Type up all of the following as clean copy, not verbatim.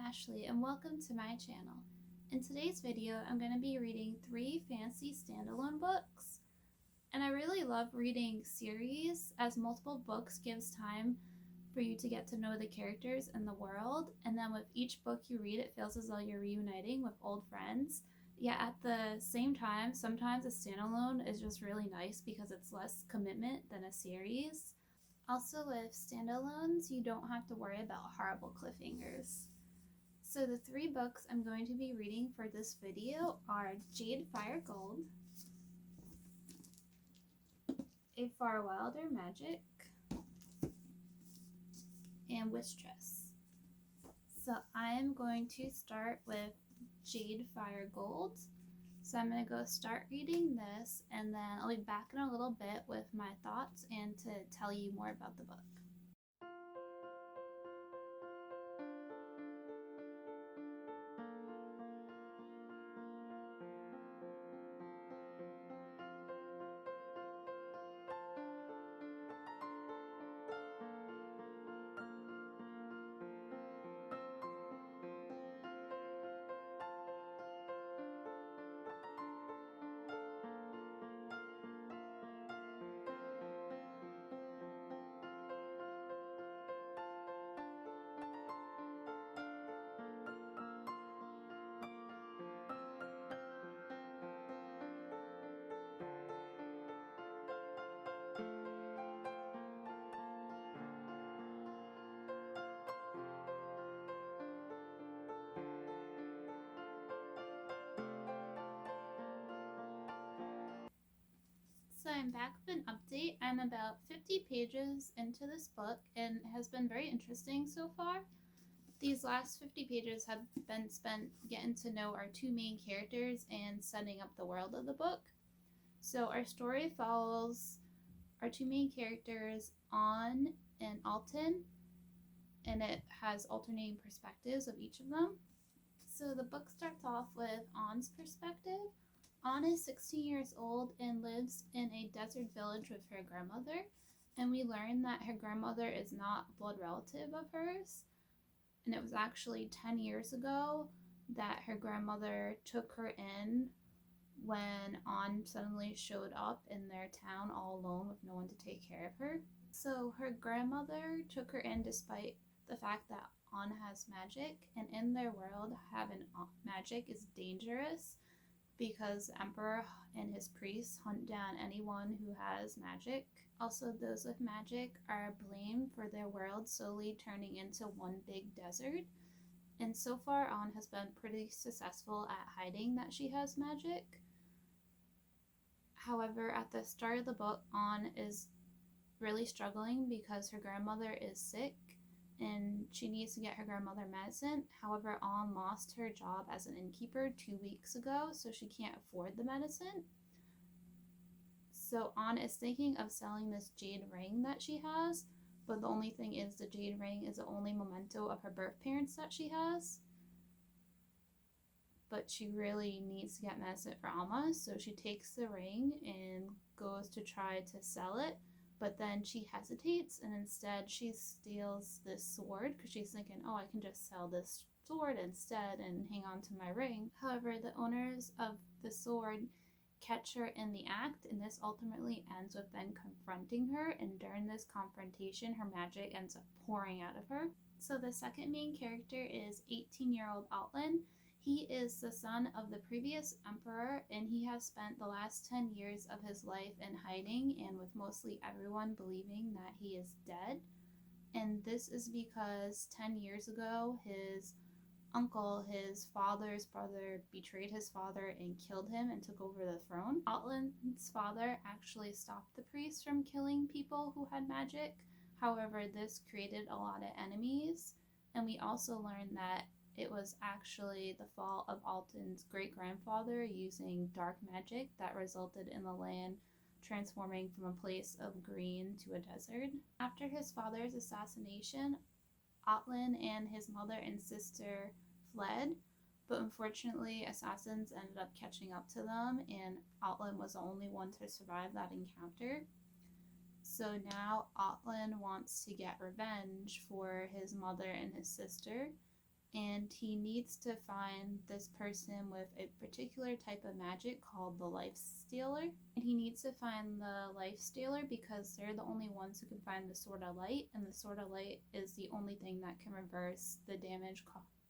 Ashley and welcome to my channel. In today's video, I'm going to be reading 3 fancy standalone books. And I really love reading series as multiple books gives time for you to get to know the characters and the world. And then with each book you read, it feels as though you're reuniting with old friends. Yet at the same time, sometimes a standalone is just really nice because it's less commitment than a series. Also with standalones, you don't have to worry about horrible cliffhangers. So the 3 books I'm going to be reading for this video are Jade Fire Gold, A Far Wilder Magic, and Wistress. So I am going to start with Jade Fire Gold. So I'm going to go start reading this, and then I'll be back in a little bit with my thoughts and to tell you more about the book. So I'm back with an update. I'm about 50 pages into this book and it has been very interesting so far. These last 50 pages have been spent getting to know our 2 main characters and setting up the world of the book. So our story follows our 2 main characters, An and Alton, and it has alternating perspectives of each of them. So the book starts off with An's perspective. An is 16 years old and lives in a desert village with her grandmother, and we learn that her grandmother is not a blood relative of hers, and it was actually 10 years ago that her grandmother took her in when An suddenly showed up in their town all alone with no one to take care of her. So her grandmother took her in despite the fact that An has magic, and in their world having magic is dangerous because the emperor and his priests hunt down anyone who has magic. Also, those with magic are blamed for their world slowly turning into one big desert. And so far, An has been pretty successful at hiding that she has magic. However, at the start of the book, An is really struggling because her grandmother is sick and she needs to get her grandmother medicine. However, An lost her job as an innkeeper 2 weeks ago, so she can't afford the medicine. So An is thinking of selling this jade ring that she has, but the only thing is the jade ring is the only memento of her birth parents that she has. But she really needs to get medicine for Alma, so she takes the ring and goes to try to sell it. But then she hesitates and instead she steals this sword because she's thinking, oh, I can just sell this sword instead and hang on to my ring. However, the owners of the sword catch her in the act, and this ultimately ends with them confronting her, and during this confrontation her magic ends up pouring out of her. So the second main character is 18-year-old Alton. He is the son of the previous emperor, and he has spent the last 10 years of his life in hiding and with mostly everyone believing that he is dead. And this is because 10 years ago, his uncle, his father's brother, betrayed his father and killed him and took over the throne. Alton's father actually stopped the priest from killing people who had magic. However, this created a lot of enemies, and we also learned that it was actually the fault of Alton's great-grandfather using dark magic that resulted in the land transforming from a place of green to a desert. After his father's assassination, Alton and his mother and sister fled, but unfortunately assassins ended up catching up to them, and Alton was the only one to survive that encounter. So now Alton wants to get revenge for his mother and his sister, and he needs to find this person with a particular type of magic called the Life Stealer. And he needs to find the Life Stealer because they're the only ones who can find the Sword of Light, and the Sword of Light is the only thing that can reverse the damage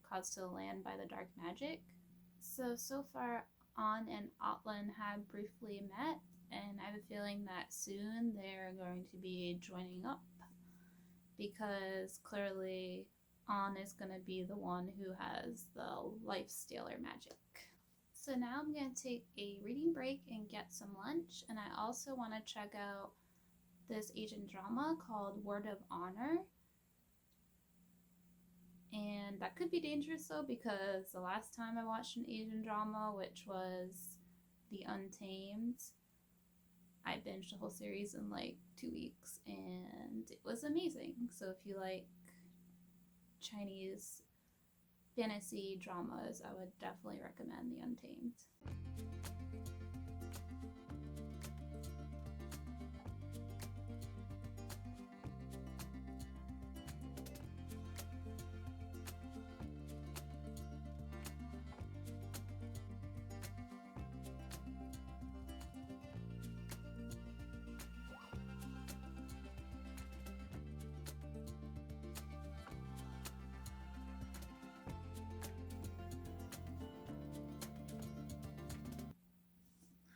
caused to the land by the dark magic. So far, An and Atlan have briefly met, and I have a feeling that soon they're going to be joining up because clearly An is going to be the one who has the Life Stealer magic. So now I'm going to take a reading break and get some lunch, and I also want to check out this Asian drama called Word of Honor. And that could be dangerous though, because the last time I watched an Asian drama, which was The Untamed, I binged the whole series in like 2 weeks and it was amazing. So if you like Chinese fantasy dramas, I would definitely recommend The Untamed.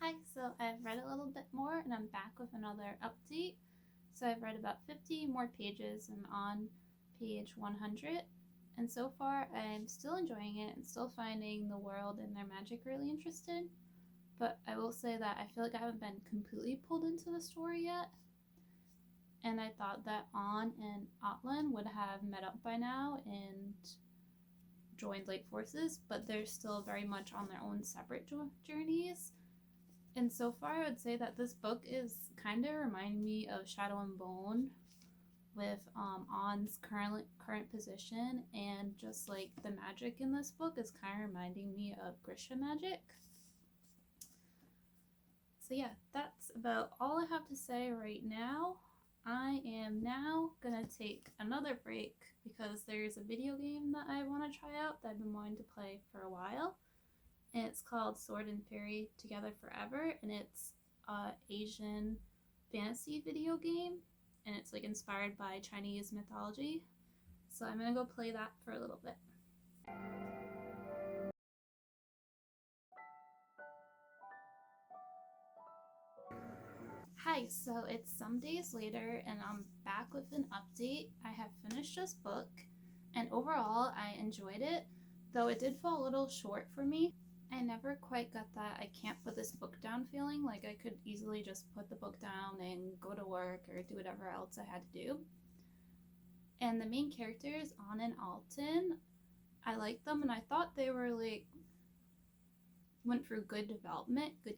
Hi, so I've read a little bit more and I'm back with another update. So I've read about 50 more pages and on page 100. And so far I'm still enjoying it and still finding the world and their magic really interesting. But I will say that I feel like I haven't been completely pulled into the story yet. And I thought that An and Atlan would have met up by now and joined Light Forces, but they're still very much on their own separate journeys. And so far, I would say that this book is kind of reminding me of Shadow and Bone with An's current position, and just like the magic in this book is kind of reminding me of Grisha magic. So yeah, that's about all I have to say right now. I am now gonna take another break because there's a video game that I want to try out that I've been wanting to play for a while. And it's called Sword and Fairy Together Forever, and it's an Asian fantasy video game, and it's like inspired by Chinese mythology. So I'm gonna go play that for a little bit. Hi, so it's some days later and I'm back with an update. I have finished this book and overall I enjoyed it, though it did fall a little short for me. I never quite got that I can't put this book down feeling, like I could easily just put the book down and go to work or do whatever else I had to do. And the main characters, An and Alton, I liked them and I thought they were like went through good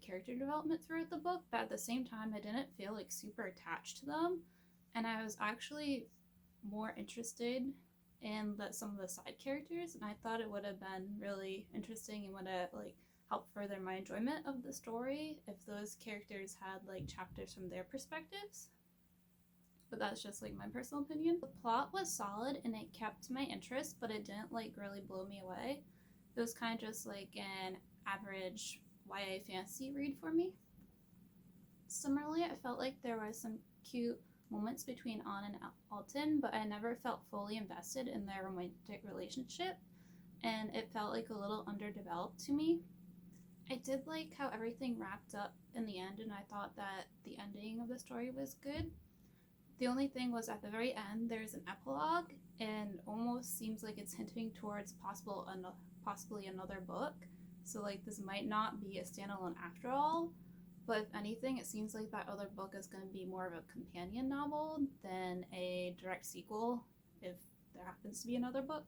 character development throughout the book, but at the same time I didn't feel like super attached to them, and I was actually more interested in some of the side characters, and I thought it would have been really interesting and would have like helped further my enjoyment of the story if those characters had like chapters from their perspectives. But that's just like my personal opinion. The plot was solid and it kept my interest, but it didn't like really blow me away. It was kind of just like an average YA fantasy read for me. Similarly, I felt like there were some cute moments between An and Alton, but I never felt fully invested in their romantic relationship, and it felt like a little underdeveloped to me. I did like how everything wrapped up in the end, and I thought that the ending of the story was good. The only thing was at the very end, there's an epilogue, and almost seems like it's hinting towards possibly another book. So like this might not be a standalone after all, but if anything, it seems like that other book is going to be more of a companion novel than a direct sequel if there happens to be another book.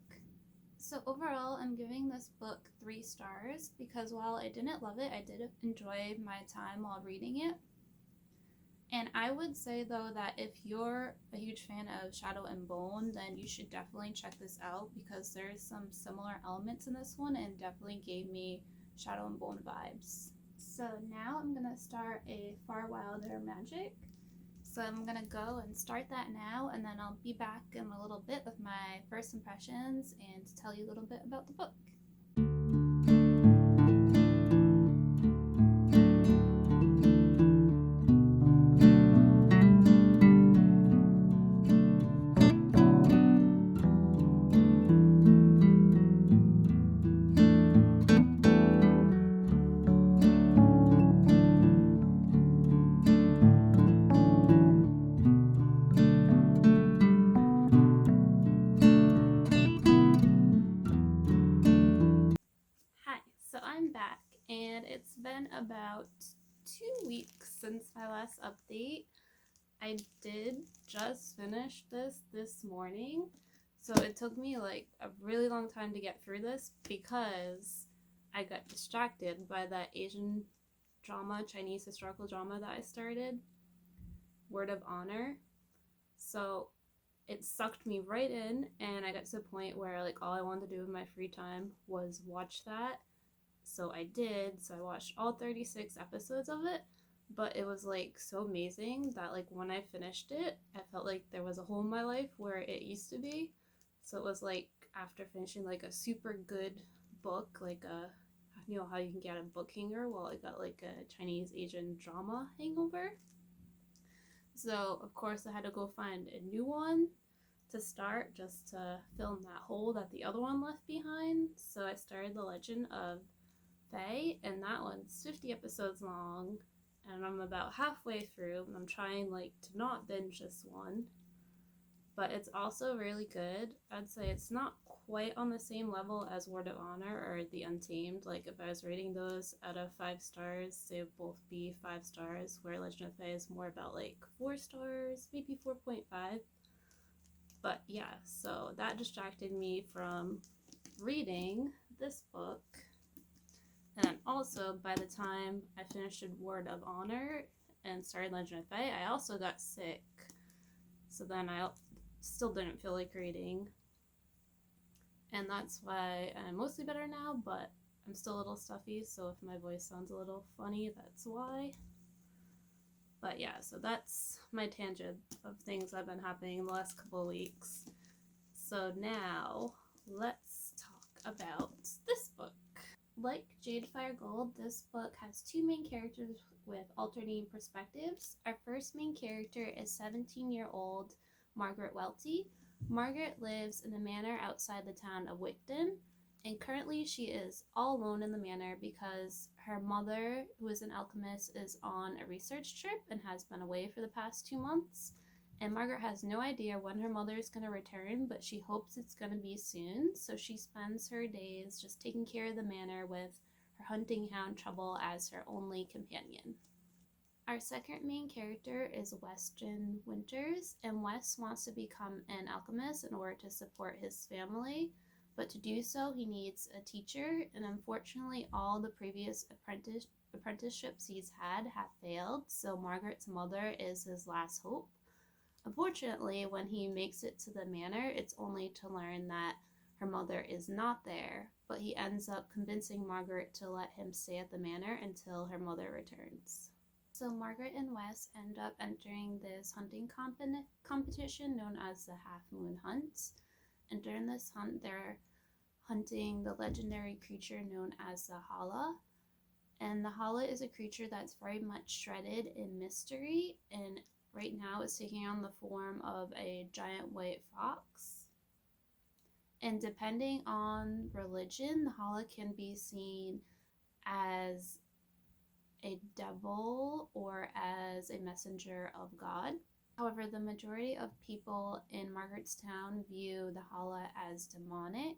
So overall, I'm giving this book 3 stars because while I didn't love it, I did enjoy my time while reading it. And I would say though that if you're a huge fan of Shadow and Bone, then you should definitely check this out because there's some similar elements in this one and definitely gave me Shadow and Bone vibes. So now I'm gonna start a Far Wilder Magic. So I'm gonna go and start that now, and then I'll be back in a little bit with my first impressions and to tell you a little bit about the book. Hi, so I'm back, and it's been about 2 weeks since my last update. I did just finish this morning, so it took me like a really long time to get through this because I got distracted by that Asian drama, Chinese historical drama that I started, Word of Honor. So it sucked me right in, and I got to the point where like all I wanted to do in my free time was watch that. So I did. So I watched all 36 episodes of it, but it was like so amazing that like when I finished it, I felt like there was a hole in my life where it used to be. So it was like after finishing like a super good book, like a how you can get a book hanger. Well, I got like a Chinese Asian drama hangover. So of course I had to go find a new one to start just to fill that hole that the other one left behind. So I started The Legend of Faye, and that one's 50 episodes long, and I'm about halfway through, and I'm trying like to not binge this one, but it's also really good. I'd say it's not quite on the same level as Word of Honor or The Untamed. Like if I was rating those out of 5 stars, they would both be 5 stars, where Legend of Faye is more about like 4 stars, maybe 4.5. But yeah, so that distracted me from reading this book. And also, by the time I finished Word of Honor and started Legend of Faye, I also got sick. So then I still didn't feel like reading. And that's why I'm mostly better now, but I'm still a little stuffy, so if my voice sounds a little funny, that's why. But yeah, so that's my tangent of things that have been happening in the last couple of weeks. So now, let's talk about this book. Like Jade Fire Gold, this book has 2 main characters with alternating perspectives. Our first main character is 17-year-old Margaret Welty. Margaret lives in a manor outside the town of Wigton, and currently she is all alone in the manor because her mother, who is an alchemist, is on a research trip and has been away for the past 2 months. And Margaret has no idea when her mother is going to return, but she hopes it's going to be soon. So she spends her days just taking care of the manor with her hunting hound Trouble as her only companion. Our second main character is Weston Winters, and Wes wants to become an alchemist in order to support his family. But to do so, he needs a teacher, and unfortunately all the previous apprenticeships he's had have failed, so Margaret's mother is his last hope. Unfortunately, when he makes it to the manor, it's only to learn that her mother is not there, but he ends up convincing Margaret to let him stay at the manor until her mother returns. So Margaret and Wes end up entering this hunting competition known as the Half Moon Hunt, and during this hunt they're hunting the legendary creature known as the Hala. And the Hala is a creature that's very much shrouded in mystery, and right now it's taking on the form of a giant white fox. And depending on religion, the Hala can be seen as a devil or as a messenger of God. However, the majority of people in Margaret's town view the Hala as demonic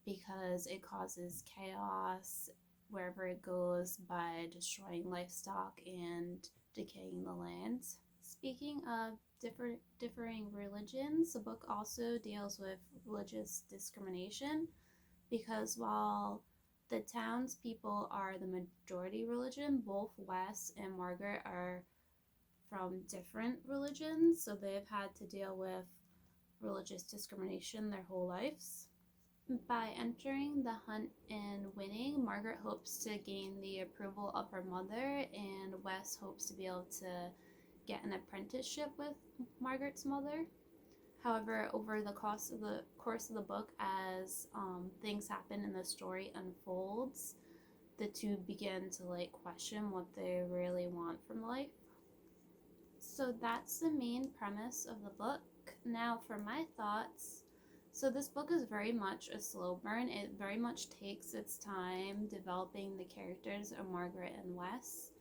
because it causes chaos wherever it goes by destroying livestock and decaying the land. Speaking of differing religions, the book also deals with religious discrimination because while the townspeople are the majority religion, both Wes and Margaret are from different religions, so they've had to deal with religious discrimination their whole lives. By entering the hunt and winning, Margaret hopes to gain the approval of her mother, and Wes hopes to be able to get an apprenticeship with Margaret's mother. However, over the course of the book, as things happen and the story unfolds, the two begin to like question what they really want from life. So that's the main premise of the book. Now for my thoughts. So this book is very much a slow burn. It very much takes its time developing the characters of Margaret and Wes.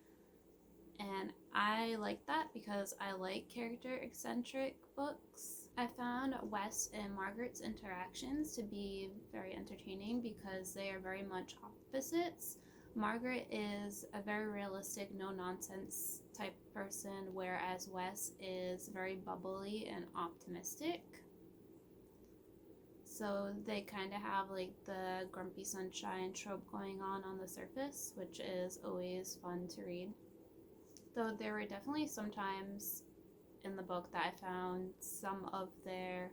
And I like that because I like character-eccentric books. I found Wes and Margaret's interactions to be very entertaining because they are very much opposites. Margaret is a very realistic, no-nonsense type person, whereas Wes is very bubbly and optimistic. So they kind of have like the grumpy sunshine trope going on the surface, which is always fun to read. Though there were definitely some times in the book that I found some of their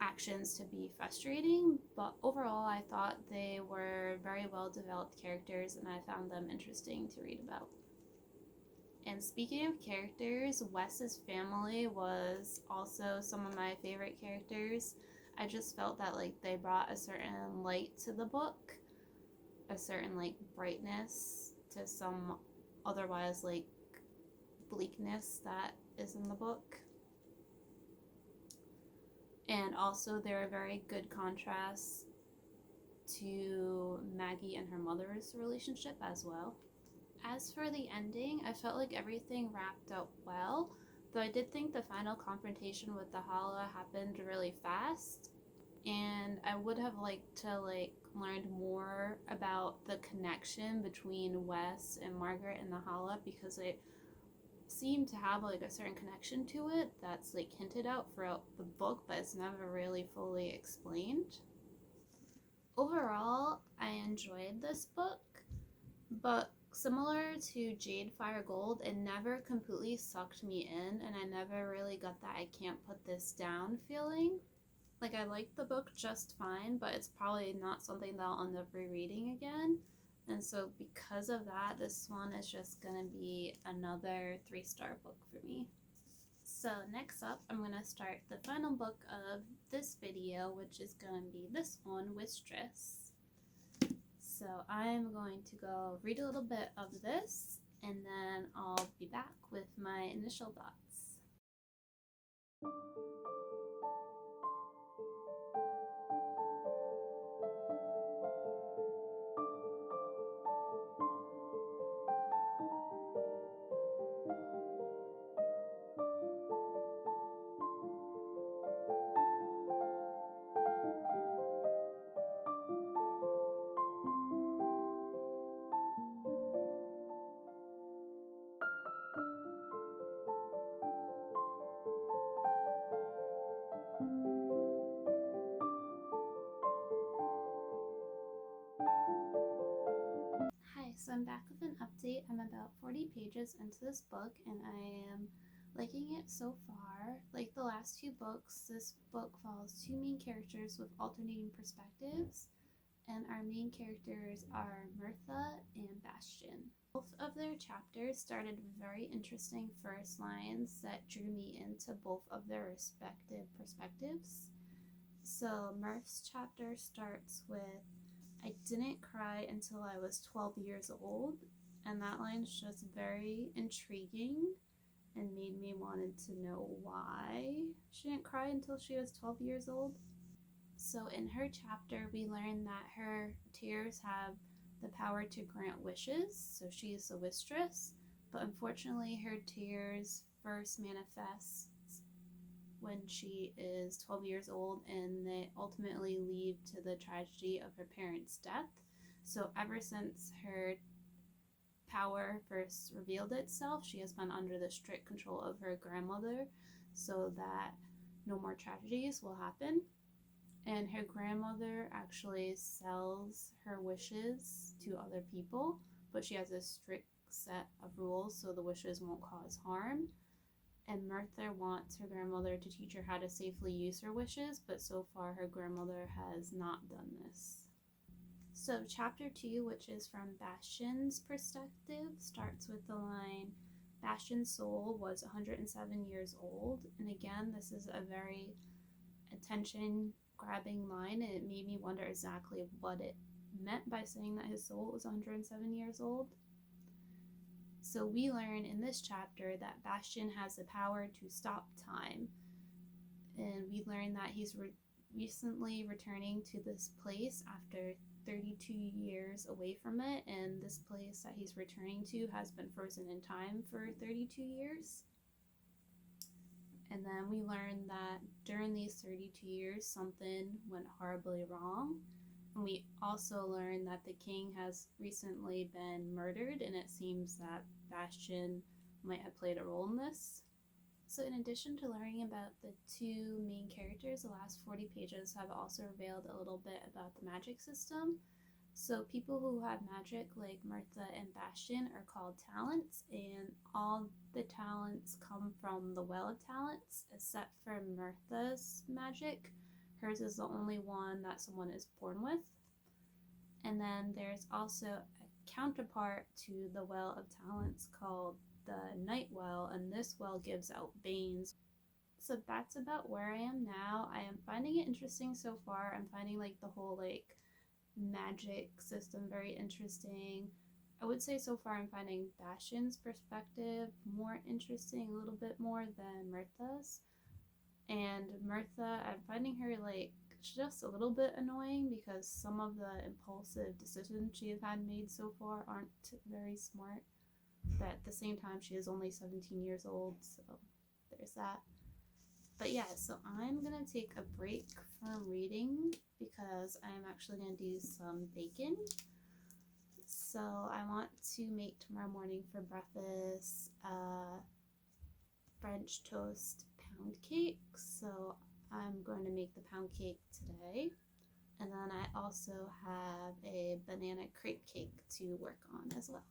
actions to be frustrating, but overall I thought they were very well developed characters and I found them interesting to read about. And speaking of characters, Wes's family was also some of my favorite characters. I just felt that like they brought a certain light to the book, a certain like brightness to some otherwise like bleakness that is in the book. And also they're a very good contrast to Maggie and her mother's relationship as well. As for the ending, I felt like everything wrapped up well, though I did think the final confrontation with the Hala happened really fast, and I would have liked to learned more about the connection between Wes and Margaret and the Hala, because it seemed to have like a certain connection to it that's like hinted out throughout the book, but it's never really fully explained. Overall, I enjoyed this book, but similar to Jade Fire Gold, it never completely sucked me in, and I never really got that I can't put this down feeling. Like, I liked the book just fine, but it's probably not something that I'll end up rereading again. And so because of that, this one is just gonna be another 3-star book for me. So next up, I'm gonna start the final book of this video, which is gonna be this one, Wistress. So I'm going to go read a little bit of this, and then I'll be back with my initial thoughts. Hi, so I'm back with an update. I'm about 40 pages into this book and I am liking it so far. Like the last 2 books, this book follows 2 main characters with alternating perspectives, and our main characters are Mirtha and Bastion. Both of their chapters started with very interesting first lines that drew me into both of their respective perspectives. So Mirth's chapter starts with, "I didn't cry until I was 12 years old," and that line's just very intriguing and made me wanted to know why she didn't cry until she was 12 years old. So in her chapter, we learn that her tears have the power to grant wishes, so she is a Wistress, but unfortunately her tears first manifest when she is 12 years old, and they ultimately lead to the tragedy of her parents' death. So ever since her power first revealed itself, she has been under the strict control of her grandmother so that no more tragedies will happen. And her grandmother actually sells her wishes to other people, but she has a strict set of rules so the wishes won't cause harm. And Mirtha wants her grandmother to teach her how to safely use her wishes, but so far her grandmother has not done this. So chapter 2, which is from Bastion's perspective, starts with the line, Bastian's soul was 107 years old, and again, this is a very attention-grabbing line, and it made me wonder exactly what it meant by saying that his soul was 107 years old. So we learn in this chapter that Bastian has the power to stop time, and we learn that he's recently returning to this place after 32 years away from it, and this place that he's returning to has been frozen in time for 32 years. And then we learn that during these 32 years, something went horribly wrong. And we also learn that the king has recently been murdered, and it seems that Bastian might have played a role in this. So in addition to learning about the two main characters, the last 40 pages have also revealed a little bit about the magic system. So people who have magic, like Mirtha and Bastian, are called talents, and all the talents come from the Well of Talents, except for Mirtha's magic. Hers is the only one that someone is born with. And then there's also a counterpart to the Well of Talents called the Night Well, and this well gives out banes. So that's about where I am now. I am finding it interesting so far. I'm finding like the whole magic system very interesting. I would say so far I'm finding Bastian's perspective more interesting, a little bit more than Mirtha's. And Mirtha, I'm finding her just a little bit annoying because some of the impulsive decisions she has had made so far aren't very smart. But at the same time, she is only 17 years old, so there's that. But yeah, so I'm going to take a break from reading because I'm actually going to do some baking. So I want to make tomorrow morning for breakfast French toast pound cake. So I'm going to make the pound cake today. And then I also have a banana crepe cake to work on as well.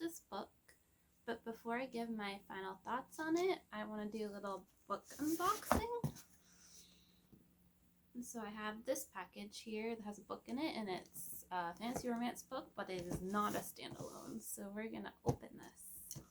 This book, but before I give my final thoughts on it, I want to do a little book unboxing. And so I have this package here that has a book in it, and it's a fantasy romance book, but it is not a standalone. So we're gonna open this.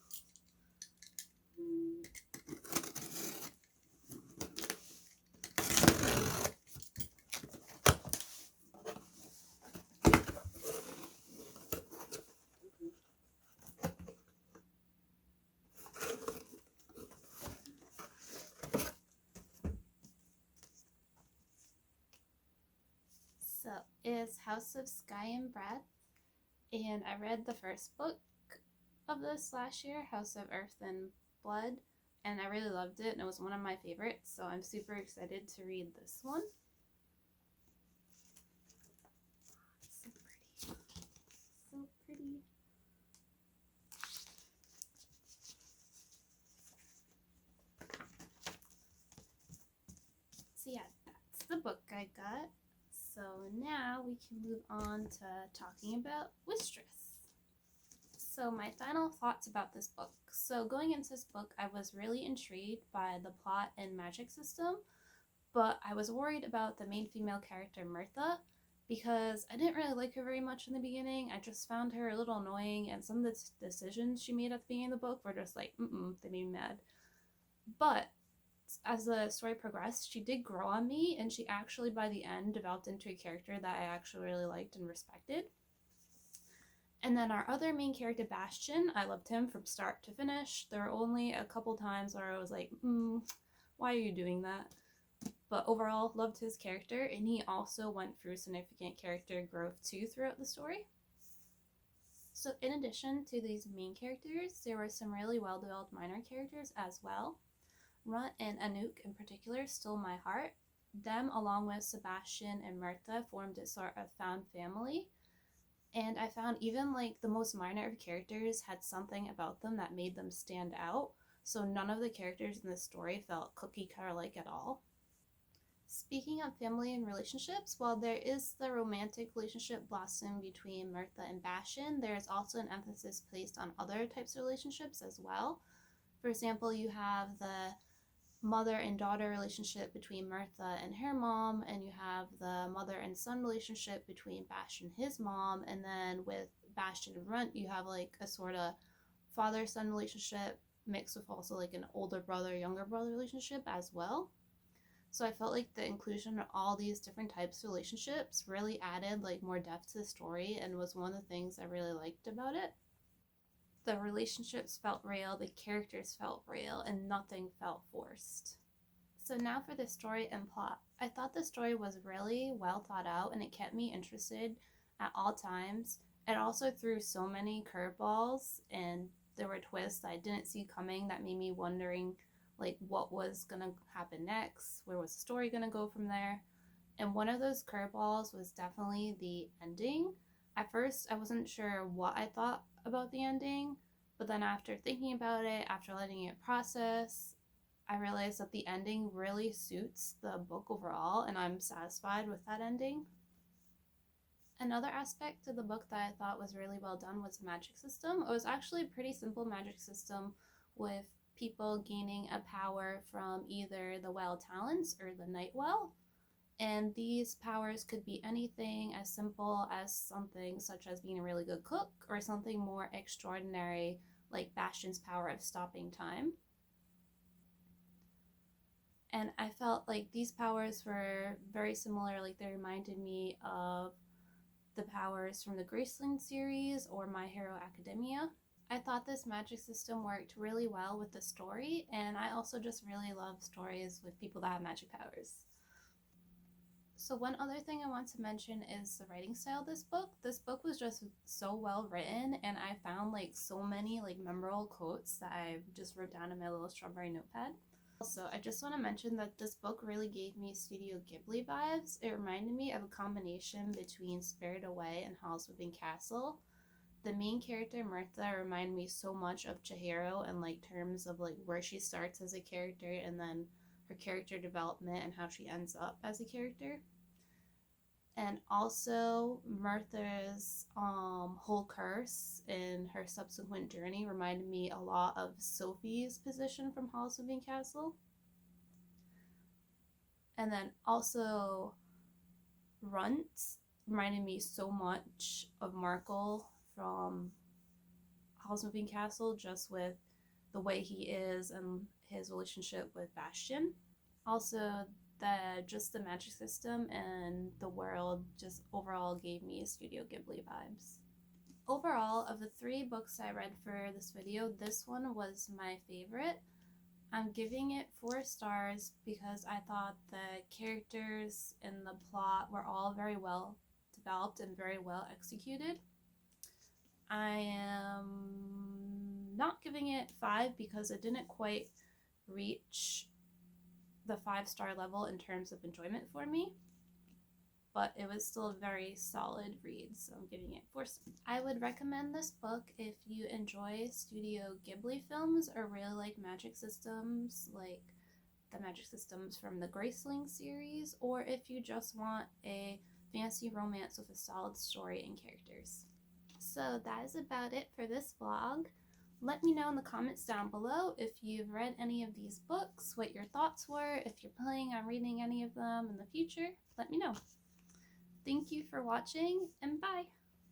So it is House of Sky and Breath, and I read the first book of this last year, House of Earth and Blood, and I really loved it, and it was one of my favorites, so I'm super excited to read this one. So pretty. So pretty. So yeah, that's the book I got. So now we can move on to talking about Wistress. So my final thoughts about this book. So going into this book, I was really intrigued by the plot and magic system, but I was worried about the main female character, Mirtha, because I didn't really like her very much in the beginning. I just found her a little annoying, and some of the decisions she made at the beginning of the book were just like, they made me mad. But as the story progressed, she did grow on me, and she actually by the end developed into a character that I actually really liked and respected. And then our other main character, Bastian, I loved him from start to finish. There were only a couple times where I was like, why are you doing that? But overall, loved his character, and he also went through significant character growth too throughout the story. So in addition to these main characters, there were some really well-developed minor characters as well. Runt and Anouk in particular stole my heart. Them, along with Sebastian and Mirtha, formed a sort of found family. And I found even like the most minor of characters had something about them that made them stand out. So none of the characters in the story felt cookie cutter like at all. Speaking of family and relationships, while there is the romantic relationship blossom between Mirtha and Bastian, there is also an emphasis placed on other types of relationships as well. For example, you have the mother and daughter relationship between Mirtha and her mom, and you have the mother and son relationship between Bastian and his mom, and then with Bastian and Runt, you have like a sort of father son relationship mixed with also like an older brother younger brother relationship as well. So I felt like the inclusion of all these different types of relationships really added like more depth to the story and was one of the things I really liked about it. The relationships felt real, the characters felt real, and nothing felt forced. So now for the story and plot. I thought the story was really well thought out and it kept me interested at all times. It also threw so many curveballs and there were twists I didn't see coming that made me wondering like what was gonna happen next, where was the story gonna go from there. And one of those curveballs was definitely the ending. At first, I wasn't sure what I thought about the ending, but then after thinking about it, after letting it process, I realized that the ending really suits the book overall, and I'm satisfied with that ending. Another aspect of the book that I thought was really well done was the magic system. It was actually a pretty simple magic system with people gaining a power from either the well talents or the night well. And these powers could be anything as simple as something such as being a really good cook or something more extraordinary like Bastian's power of stopping time. And I felt like these powers were very similar, like they reminded me of the powers from the Graceland series or My Hero Academia. I thought this magic system worked really well with the story, and I also just really love stories with people that have magic powers. So one other thing I want to mention is the writing style of this book. This book was just so well written, and I found like so many like memorable quotes that I just wrote down in my little strawberry notepad. Also, I just want to mention that this book really gave me Studio Ghibli vibes. It reminded me of a combination between Spirited Away and Howl's Moving Castle. The main character, Mirtha, reminded me so much of Chihiro in like terms of like where she starts as a character and then her character development and how she ends up as a character. And also Mirtha's whole curse and her subsequent journey reminded me a lot of Sophie's position from Howl's Moving Castle. And then also Runt reminded me so much of Markle from Howl's Moving Castle, just with the way he is and his relationship with Bastian. Also, the magic system and the world just overall gave me Studio Ghibli vibes. Overall, of the 3 books I read for this video, this one was my favorite. I'm giving it 4 stars because I thought the characters and the plot were all very well developed and very well executed. I am not giving it 5 because it didn't quite reach the 5-star level in terms of enjoyment for me, but it was still a very solid read, so I'm giving it 4 stars. I would recommend this book if you enjoy Studio Ghibli films or really like magic systems, like the magic systems from the Graceling series, or if you just want a fantasy romance with a solid story and characters. So that is about it for this vlog. Let me know in the comments down below if you've read any of these books, what your thoughts were, if you're planning on reading any of them in the future. Let me know. Thank you for watching, and bye!